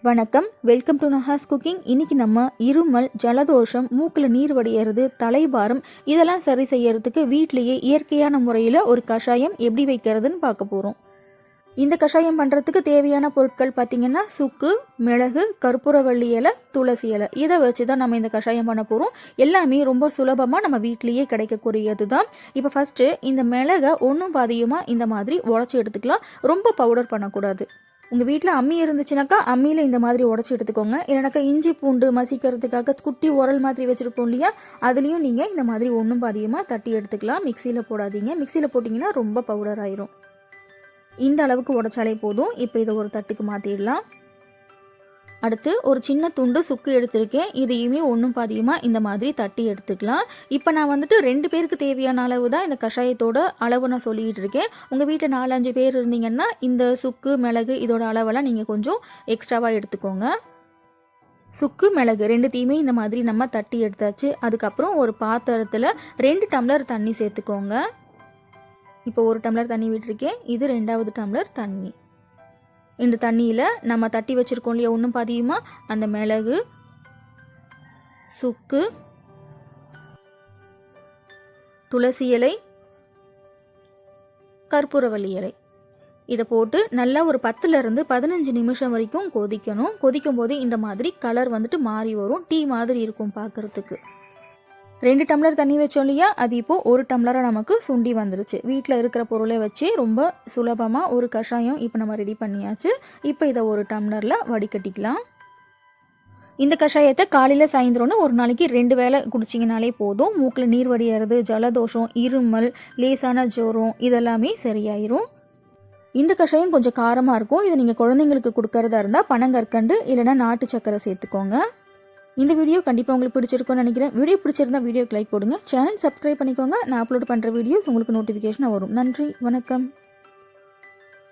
வணக்கம், welcome to Nahas cooking. இன்றைக்கி நம்ம இருமல், ஜலதோஷம், மூக்கில் நீர் வடிகிறது, தலைபாரம் இதெல்லாம் சரி செய்யறதுக்கு வீட்டிலேயே இயற்கையான முறையில் ஒரு கஷாயம் எப்படி வைக்கிறதுன்னு பார்க்க போகிறோம். இந்த கஷாயம் பண்ணுறதுக்கு தேவையான பொருட்கள் பார்த்திங்கன்னா சுக்கு, மிளகு, கற்பூரவள்ளி இலை, துளசி இலை இதை வச்சு தான் நம்ம இந்த கஷாயம் பண்ண போகிறோம். எல்லாமே ரொம்ப சுலபமாக நம்ம வீட்டிலேயே கிடைக்கக்கூடியது தான். இப்போ ஃபஸ்ட்டு இந்த மிளகை ஒன்றும் பாதியுமாக இந்த மாதிரி உடச்சி எடுத்துக்கலாம். ரொம்ப பவுடர் பண்ணக்கூடாது. உங்கள் வீட்டில் அம்மி இருந்துச்சுனாக்கா அம்மியில் இந்த மாதிரி உடச்சி எடுத்துக்கோங்க. இல்லைனாக்கா இஞ்சி பூண்டு மசிக்கிறதுக்காக குட்டி உரல் மாதிரி வச்சுருப்போம் இல்லையா, அதுலேயும் நீங்கள் இந்த மாதிரி ஒன்றும் பாதியமாக தட்டி எடுத்துக்கலாம். மிக்சியில் போடாதீங்க, மிக்சியில் போட்டிங்கன்னா ரொம்ப பவுடர் ஆயிரும். இந்த அளவுக்கு உடச்சாலே போதும். இப்போ இதை ஒரு தட்டுக்கு மாற்றிடலாம். அடுத்து ஒரு சின்ன துண்டு சுக்கு எடுத்திருக்கேன். இதையுமே ஒன்றும் பாதியமாக இந்த மாதிரி தட்டி எடுத்துக்கலாம். இப்போ நான் வந்துட்டு 2 பேருக்கு தேவையான அளவு தான் இந்த கஷாயத்தோட அளவு நான் சொல்லிகிட்டு இருக்கேன். உங்கள் வீட்டில் 4-5 பேர் இருந்தீங்கன்னா இந்த சுக்கு மிளகு இதோட அளவெல்லாம் நீங்கள் கொஞ்சம் எக்ஸ்ட்ராவாக எடுத்துக்கோங்க. சுக்கு மிளகு 2த்தையுமே இந்த மாதிரி நம்ம தட்டி எடுத்தாச்சு. அதுக்கப்புறம் ஒரு பாத்திரத்தில் 2 டம்ளர் தண்ணி சேர்த்துக்கோங்க. இப்போ 1 டம்ளர் தண்ணி விட்டுருக்கேன். இது 2வது டம்ளர் தண்ணி. இந்த தண்ணியில் நம்ம தட்டி வச்சுருக்கோம் இல்லையா ஒன்றும் பாதியுமா, அந்த மிளகு, சுக்கு, துளசி இலை, கற்பூரவள்ளி இலை இதை போட்டு நல்லா ஒரு 10லேருந்து 15 நிமிஷம் வரைக்கும் கொதிக்கணும். கொதிக்கும் போது இந்த மாதிரி கலர் வந்துட்டு மாறி வரும். டீ மாதிரி இருக்கும் பார்க்குறதுக்கு. 2 டம்ளர் தண்ணி வச்சோம் இல்லையா, அது இப்போது 1 டம்ளராக நமக்கு சுண்டி வந்துருச்சு. வீட்டில் இருக்கிற பொருளை வச்சு ரொம்ப சுலபமாக ஒரு கஷாயம் இப்போ நம்ம ரெடி பண்ணியாச்சு. இப்போ இதை ஒரு டம்ளரில் வடிகட்டிக்கலாம். இந்த கஷாயத்தை காலையில் சாயந்தரம்னு ஒரு நாளைக்கு 2 வேளை குடிச்சிங்கனாலே போதும். மூக்கில் நீர் வடிகிறது, ஜலதோஷம், இருமல், லேசான ஜுரம் இதெல்லாமே சரியாயிரும். இந்த கஷாயம் கொஞ்சம் காரமாக இருக்கும். இதை நீங்கள் குழந்தைங்களுக்கு கொடுக்கறதா இருந்தால் பனங்கற்கண்டு இல்லைனா நாட்டு சக்கரை சேர்த்துக்கோங்க. இந்த வீடியோ கண்டிப்பாக உங்களுக்கு பிடிச்சிருக்கும்னு நினைக்கிறேன். வீடியோ பிடிச்சிருந்தா வீடியோக்கு லைக் போடுங்க. சேனல் சப்ஸ்கிரைப் பண்ணிக்கோங்க. நான் அப்லோட் பண்ணுற வீடியோஸ் உங்களுக்கு நோட்டிஃபிகேஷனாக வரும். நன்றி, வணக்கம்.